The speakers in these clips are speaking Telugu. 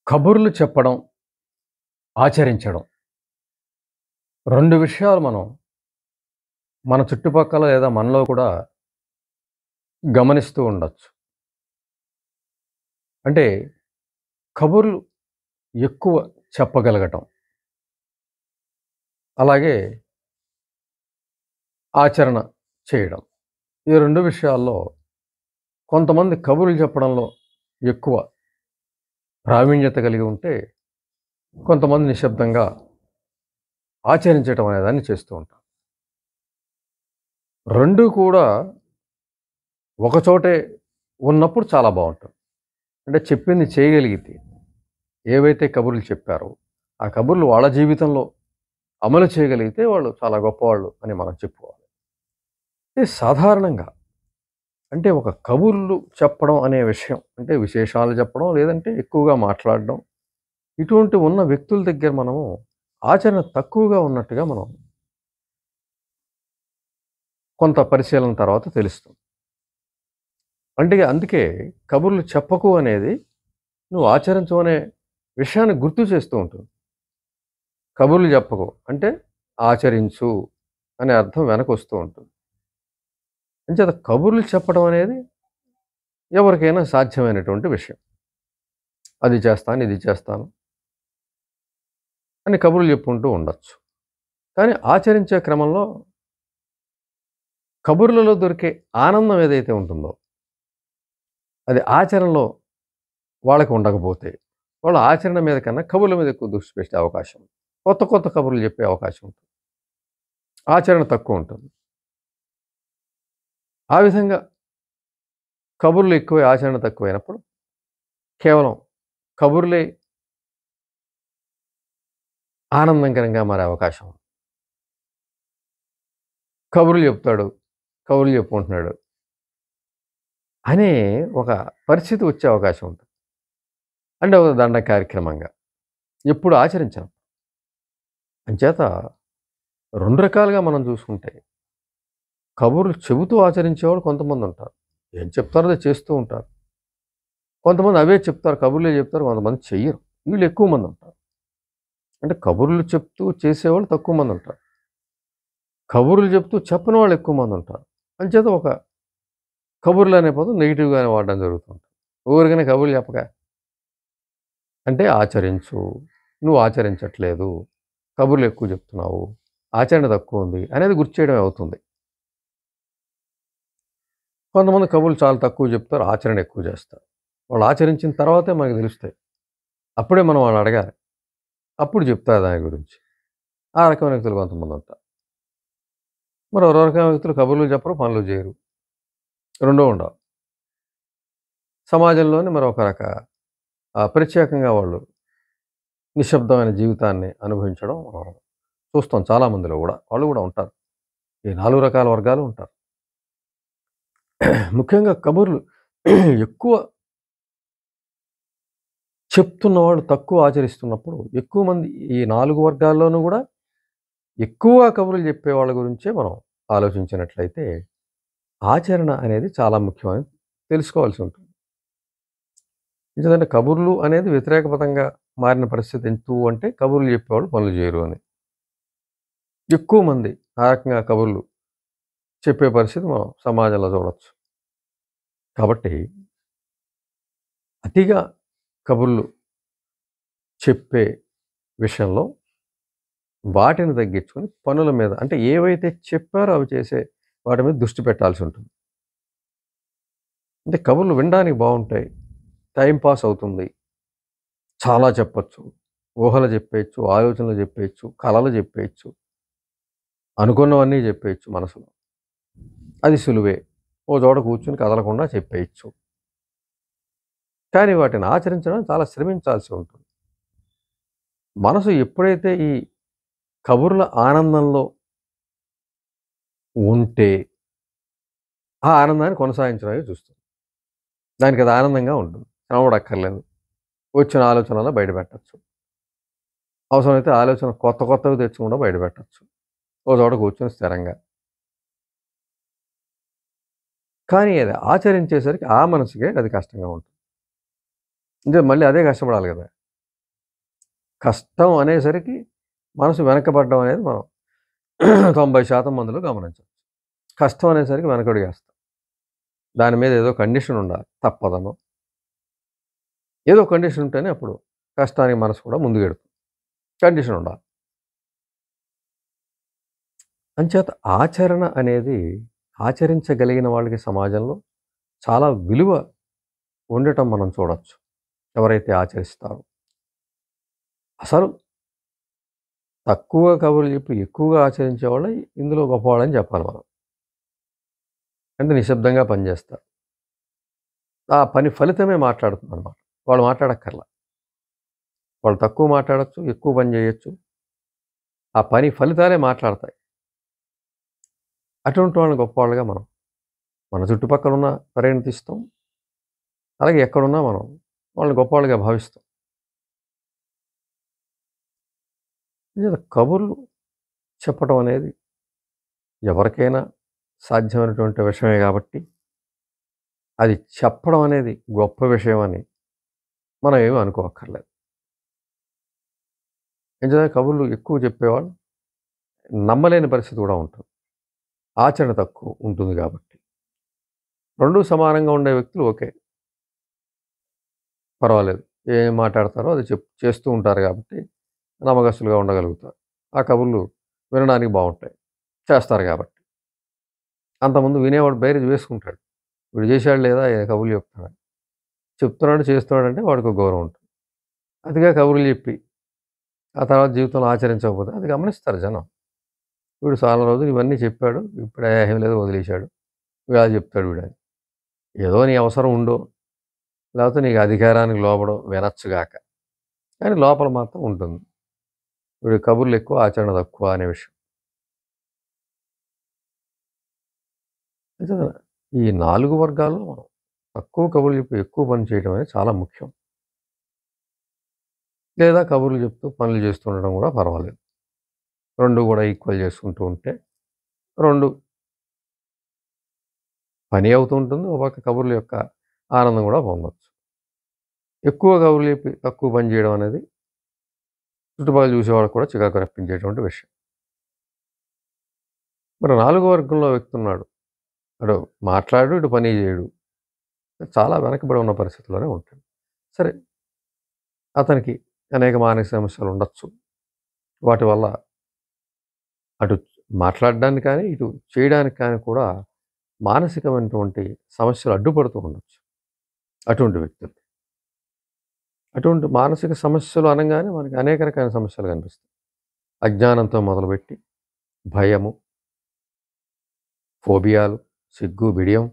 కబుర్లు చెప్పడం, ఆచరించడం 2 విషయాలు మనం మన చుట్టుపక్కల లేదా మనలో కూడా గమనిస్తూ ఉండొచ్చు. అంటే కబుర్లు ఎక్కువ చెప్పగలగటం. అలాగే ఆచరణ చేయడం. ఈ 2 విషయాల్లో కొంతమంది కబుర్లు చెప్పడంలో ఎక్కువ ప్రావీణ్యత కలిగి ఉంటే, కొంతమంది నిశ్శబ్దంగా ఆచరించటం అనేదాన్ని చేస్తూ ఉంటారు. 2 కూడా ఒకచోటే ఉన్నప్పుడు చాలా బావుంటుంది. అంటే చెప్పింది చేయగలిగితే, ఏవైతే కబుర్లు చెప్పారో, ఆ కబుర్లు వాళ్ళ జీవితంలో అమలు చేయగలిగితే వాళ్ళు చాలా గొప్పవాళ్ళు అని మనం చెప్పుకోవాలి. సాధారణంగా అంటే ఒక కబుర్లు చెప్పడం అనే విషయం అంటే విశేషాలు చెప్పడం, లేదంటే ఎక్కువగా మాట్లాడడం, ఇటువంటి ఉన్న వ్యక్తుల దగ్గర మనము ఆచరణ తక్కువగా ఉన్నట్టుగా మనం కొంత పరిశీలన తర్వాత తెలుస్తుంది. అంటే అందుకే కబుర్లు చెప్పకు అనేది నువ్వు ఆచరించు అనే విషయాన్ని గుర్తు చేస్తూ ఉంటుంది. కబుర్లు చెప్పకు అంటే ఆచరించు అనే అర్థం వెనకొస్తూ ఉంటుంది. అంచేత కబుర్లు చెప్పడం అనేది ఎవరికైనా సాధ్యమైనటువంటి విషయం. అది చేస్తాను, ఇది చేస్తాను అని కబుర్లు చెప్పుకుంటూ ఉండొచ్చు. కానీ ఆచరించే క్రమంలో కబుర్లలో దొరికే ఆనందం ఏదైతే ఉంటుందో, అది ఆచరణలో వాళ్ళకి ఉండకపోతే, వాళ్ళ ఆచరణ మీద కన్నా కబుర్ల మీద ఎక్కువ దృష్టి పెట్టే అవకాశం ఉంది. కొత్త కొత్త కబుర్లు చెప్పే అవకాశం ఉంటుంది. ఆచరణ తక్కువ ఉంటుంది. ఆ విధంగా కబుర్లు ఎక్కువై ఆచరణ తక్కువైనప్పుడు కేవలం కబుర్లే ఆనందకరంగా మారే అవకాశం ఉంది. కబుర్లు చెప్తాడు, కబుర్లు చెప్పుకుంటున్నాడు అనే ఒక పరిస్థితి వచ్చే అవకాశం ఉంటుంది. అంటే ఒక దండ కార్యక్రమంగా. ఎప్పుడు ఆచరించం. అంచేత 2 రకాలుగా మనం చూసుకుంటే, కబుర్లు చెబుతూ ఆచరించేవాళ్ళు కొంతమందుంటారు. ఏం చెప్తారో అదే చేస్తూ ఉంటారు. కొంతమంది అవే చెప్తారు, కబుర్లే చెప్తారు, కొంతమంది చెయ్యరు. వీళ్ళు ఎక్కువ మందుంటారు. అంటే కబుర్లు చెప్తూ చేసేవాళ్ళు తక్కువ మందుంటారు. కబుర్లు చెప్తూ చెప్పని వాళ్ళు ఎక్కువ మందుంటారు. అంచేత ఒక కబుర్లు అనే పదం నెగెటివ్‌గానే వాడడం జరుగుతుంది. ఊరికనే కబుర్లు చెప్పక అంటే ఆచరించు. నువ్వు ఆచరించట్లేదు. కబుర్లు ఎక్కువ చెప్తున్నావు. ఆచరణ తక్కువుంది అనేది గుర్తు చేయడమే అవుతుంది. కొంతమంది కబుర్లు చాలా తక్కువ చెప్తారు. ఆచరణ ఎక్కువ చేస్తారు. వాళ్ళు ఆచరించిన తర్వాతే మనకు తెలుస్తాయి. అప్పుడే మనం వాళ్ళని అడగాలి. అప్పుడు చెప్తారు దాని గురించి. ఆ రకమైన వ్యక్తులు కొంతమందుంటారు. మరో రకమైన వ్యక్తులు కబుర్లు చెప్పరు, పనులు చేయరు. రెండూ ఉండవు. సమాజంలోని మరొక ప్రత్యేకంగా వాళ్ళు నిశ్శబ్దమైన జీవితాన్ని అనుభవించడం మనం చూస్తాం చాలా మందిలో గూడా. వాళ్ళు గూడా ఉంటారు. ఈ 4 రకాల వర్గాలు ఉంటారు. ముఖ్యంగా కబుర్లు ఎక్కువ చెప్తున్నవాళ్ళు తక్కువ ఆచరిస్తున్నప్పుడు, ఎక్కువ మంది ఈ 4 వర్గాల్లోనూ గూడా ఎక్కువగా కబుర్లు చెప్పేవాళ్ళ గురించే మనం ఆలోచించినట్లయితే, ఆచరణ అనేది చాలా ముఖ్యమని తెలుసుకోవాల్సి ఉంటుంది. ఎందుకంటే కబుర్లు అనేది వ్యతిరేక పదంగా మారిన పరిస్థితి ఎందుకు అంటే, కబుర్లు చెప్పేవాళ్ళు పనులు చేయరు అని. ఎక్కువ మంది ఆ రకంగా కబుర్లు చెప్పే పరిస్థితి మనం సమాజంలో చూడొచ్చు. కాబట్టి అతిగా కబుర్లు చెప్పే విషయంలో వాటిని తగ్గించుకొని పనుల మీద అంటే ఏవైతే చెప్పారో అవి చేసే వాటి మీద దృష్టి పెట్టాల్సి ఉంటుంది. అంటే కబుర్లు వినడానికి బావుంటాయి. టైమ్ పాస్ అవుతుంది. చాలా చెప్పొచ్చు. ఊహలు చెప్పేయచ్చు, ఆలోచనలు చెప్పేయచ్చు, కలలు చెప్పేయచ్చు. అనుకున్నవన్నీ చెప్పేయచ్చు మనసులో. అది సులువే. ఓ చోట కూర్చొని కదలకుండా చెప్పేయచ్చు. కానీ వాటిని ఆచరించడం చాలా శ్రమించాల్సి ఉంటుంది. మనసు ఎప్పుడైతే ఈ కబుర్ల ఆనందంలో ఉంటే, ఆ ఆనందాన్ని కొనసాగించడానికి చూస్తుంది. దానికది ఆనందంగా ఉంటుంది. శ్రమ పడక్కర్లేదు. వచ్చిన ఆలోచనలో బయటపెట్టొచ్చు. అవసరమైతే ఆలోచన కొత్త కొత్తవి తెచ్చుకుండా బయటపెట్టొచ్చు. ఓ చోట కూర్చొని స్థిరంగా. కానీ అది ఆచరించేసరికి ఆ మనసుకే అది కష్టంగా ఉంటుంది. అంటే మళ్ళీ అదే కష్టపడాలి గదా! కష్టం అనేసరికి మనసు వెనకబడడం అనేది మనం 90% మందిలో గమనించవచ్చు. కష్టం అనేసరికి వెనకడుగేస్తాం. దాని మీద ఏదో కండిషన్ ఉండాలి. తప్పదనో, ఏదో కండిషన్ ఉంటేనే అప్పుడు కష్టానికి మనసు కూడా ముందుకెడుతుంది. కండిషన్ ఉండాలి. అంచేత ఆచరణ అనేది ఆచరించగలిగిన వాళ్ళకి సమాజంలో చాలా విలువ ఉండటం మనం చూడొచ్చు. ఎవరైతే ఆచరిస్తారో. అసలు తక్కువ కబుర్లు చెప్పి ఎక్కువగా ఆచరించేవాళ్ళు ఇందులో గొప్పవాళ్ళని చెప్పాలి మనం. అంటే నిశ్శబ్దంగా పనిచేస్తారు. ఆ పని ఫలితమే మాట్లాడుతుందన్నమాట. వాళ్ళు మాట్లాడక్కర్లా. వాళ్ళు తక్కువ మాట్లాడొచ్చు, ఎక్కువ పని చేయొచ్చు. ఆ పని ఫలితాలే మాట్లాడతాయి. అటువంటి వాళ్ళని గొప్పవాళ్ళుగా మనం మన చుట్టుపక్కలున్న పరిగణిస్తాం. అలాగే ఎక్కడున్నా మనం వాళ్ళని గొప్పవాళ్ళుగా భావిస్తాం. నిజంగా కబుర్లు చెప్పడం అనేది ఎవరికైనా సాధ్యమైనటువంటి విషయమే కాబట్టి అది చెప్పడం అనేది గొప్ప విషయం అని మనం ఏమీ అనుకోక్కర్లేదు. నిజంగా కబుర్లు ఎక్కువ చెప్పేవాళ్ళు నమ్మలేని పరిస్థితి కూడా ఉంటుంది. ఆచరణ తక్కువ ఉంటుంది కాబట్టి. రెండూ సమానంగా ఉండే వ్యక్తులు ఓకే. పర్వాలేదు. ఏం మాట్లాడతారో అది చేస్తూ ఉంటారు కాబట్టి నమ్మకస్తులుగా ఉండగలుగుతారు. ఆ కబుర్లు వినడానికి బావుంటాయి. చేస్తారు కాబట్టి. అంతకుముందు వినేవాడు బేరీజు వేసుకుంటాడు. వీడు చేశాడు లేదా కబుర్లు చెప్తున్నాడు. చెప్తున్నాడు, చేస్తున్నాడంటే వాడికో గౌరవం ఉంటుంది. అతిగా కబుర్లు చెప్పి ఆ తర్వాత జీవితంలో ఆచరించకపోతే అది గమనిస్తారు జనం. వీడు చాలా రోజులు ఇవన్నీ చెప్పాడు. ఇప్పుడు ఏం లేదు వదిలేశాడు. వీడు అలా చెప్తాడు వీడని. ఏదో నీ అవసరం ఉండో, లేకపోతే నీకు అధికారానికి లోబడో వినొచ్చుగాక. కానీ లోపల మాత్రం ఉంటుంది. వీడు కబుర్లు ఎక్కువ, ఆచరణ తక్కువ అనే విషయం. నిజంగా ఈ 4 వర్గాల్లో మనం తక్కువ కబుర్లు చెప్పి ఎక్కువ పని చేయడం అనేది చాలా ముఖ్యం. లేదా కబుర్లు చెప్తూ పనులు చేస్తూ ఉండడం కూడా పర్వాలేదు. 2 కూడా ఈక్వల్ చేసుకుంటూ ఉంటే 2 పని అవుతూ ఉంటుంది. ఒక పక్క కబుర్ల యొక్క ఆనందం కూడా పొందొచ్చు. ఎక్కువ కబుర్లు చెప్పి తక్కువ పని చేయడం అనేది చుట్టుపక్కల చూసేవాళ్ళకి కూడా చికాకు రప్పించేటువంటి విషయం. మరి 4 వర్గంలో వ్యక్తి ఉన్నాడు. అటు మాట్లాడు, ఇటు పని చేయడు. చాలా వెనకబడి ఉన్న పరిస్థితిలోనే ఉంటాడు. సరే, అతనికి అనేక మానసిక సమస్యలు ఉండొచ్చు. వాటి వల్ల అటు మాట్లాడడానికి కానీ, ఇటు చేయడానికి కానీ కూడా మానసికమైనటువంటి సమస్యలు అడ్డుపడుతూ ఉండొచ్చు అటువంటి వ్యక్తులు. అటువంటి మానసిక సమస్యలు అనగానే మనకి అనేక రకాల సమస్యలు కనిపిస్తాయి. అజ్ఞానంతో మొదలుపెట్టి భయము, ఫోబియాలు, సిగ్గు, బిడియం,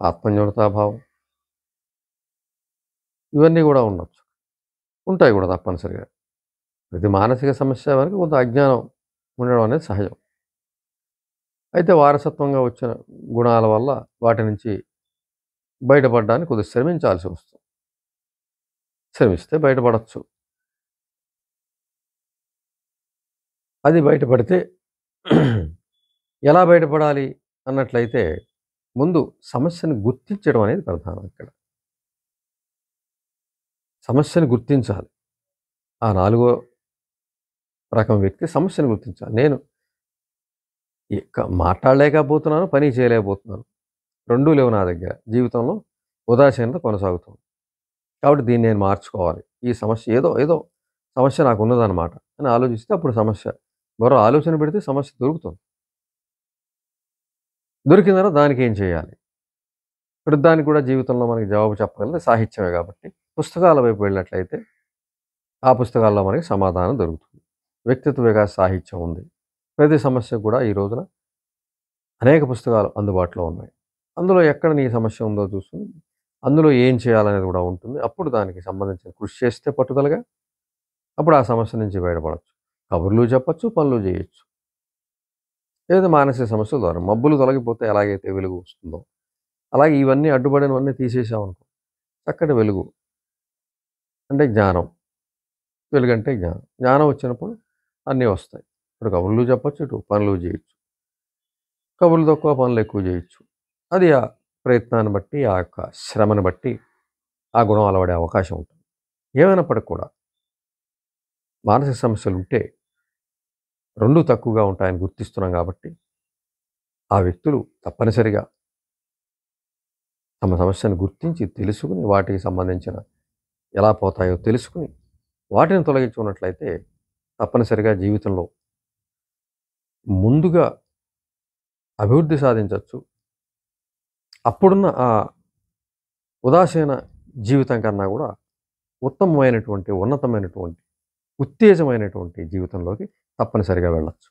ఆత్మన్యూనతాభావం ఇవన్నీ కూడా ఉండొచ్చు. ఉంటాయి కూడా తప్పనిసరిగా. ప్రతి మానసిక సమస్య వరకు కొంత అజ్ఞానం ఉండడం అనేది సహజం. అయితే వారసత్వంగా వచ్చిన గుణాల వల్ల వాటి నుంచి బయటపడడానికి కొద్దిగా శ్రమించాల్సి వస్తుంది. శ్రమిస్తే బయటపడొచ్చు. అది బయటపడితే ఎలా బయటపడాలి అన్నట్లయితే ముందు సమస్యను గుర్తించడం అనేది ప్రధానం ఇక్కడ. సమస్యను గుర్తించాలి. ఆ 4గో రకం వ్యక్తి సమస్యను గుర్తించాలి. నేను మాట్లాడలేకపోతున్నాను, పని చేయలేకపోతున్నాను. 2 లేవు నా దగ్గర. జీవితంలో ఉదాసీనత కొనసాగుతుంది. కాబట్టి దీన్ని నేను మార్చుకోవాలి. ఈ సమస్య ఏదో సమస్య నాకు ఉన్నదన్నమాట అని ఆలోచిస్తే అప్పుడు సమస్య మరో ఆలోచన పెడితే సమస్య దొరుకుతుంది. దొరికిన తర్వాత దానికి ఏం చేయాలి? ప్రతిదానికి కూడా జీవితంలో మనకి జవాబు చెప్పగలిగితే సాహిత్యమే కాబట్టి పుస్తకాల వైపు వెళ్ళినట్లయితే ఆ పుస్తకాల్లో మనకి సమాధానం దొరుకుతుంది. వ్యక్తిత్వ వికాస సాహిత్యం ఉంది. ప్రతి సమస్యకు కూడా ఈ రోజున అనేక పుస్తకాలు అందుబాటులో ఉన్నాయి. అందులో ఎక్కడ నీ సమస్య ఉందో చూసుకొని అందులో ఏం చేయాలనేది కూడా ఉంటుంది. అప్పుడు దానికి సంబంధించిన కృషి చేస్తే పట్టుదలగా అప్పుడు ఆ సమస్య నుంచి బయటపడొచ్చు. కబుర్లు చెప్పొచ్చు, పనులు చేయొచ్చు. లేదా మానసిక సమస్యల ద్వారా మబ్బులు తొలగిపోతే ఎలాగైతే వెలుగు వస్తుందో అలాగే ఇవన్నీ అడ్డుపడినవన్నీ తీసేసామనుకో చక్కటి వెలుగు అంటే జ్ఞానం. వెలుగంటే జ్ఞానం. జ్ఞానం వచ్చినప్పుడు అన్నీ వస్తాయి. ఇప్పుడు కబుర్లు చెప్పొచ్చు, ఇటు పనులు చేయొచ్చు. కబుర్లు తక్కువ, పనులు ఎక్కువ చేయొచ్చు. అది ఆ ప్రయత్నాన్ని బట్టి, ఆ యొక్క శ్రమను బట్టి ఆ గుణం అలవడే అవకాశం ఉంటుంది. ఏమైనప్పటికి కూడా మానసిక సమస్యలు ఉంటే 2 తక్కువగా ఉంటాయని గుర్తిస్తున్నాం కాబట్టి, ఆ వ్యక్తులు తప్పనిసరిగా తమ సమస్యను గుర్తించి, తెలుసుకొని, వాటికి సంబంధించిన ఎలా పోతాయో తెలుసుకొని, వాటిని తొలగించుకున్నట్లయితే తప్పనిసరిగా జీవితంలో ముందుగా అభివృద్ధి సాధించొచ్చు. అప్పుడున్న ఆ ఉదాసీన జీవితం కన్నా కూడా ఉత్తమమైనటువంటి, ఉన్నతమైనటువంటి, ఉత్తేజమైనటువంటి జీవితంలోకి తప్పనిసరిగా వెళ్ళొచ్చు.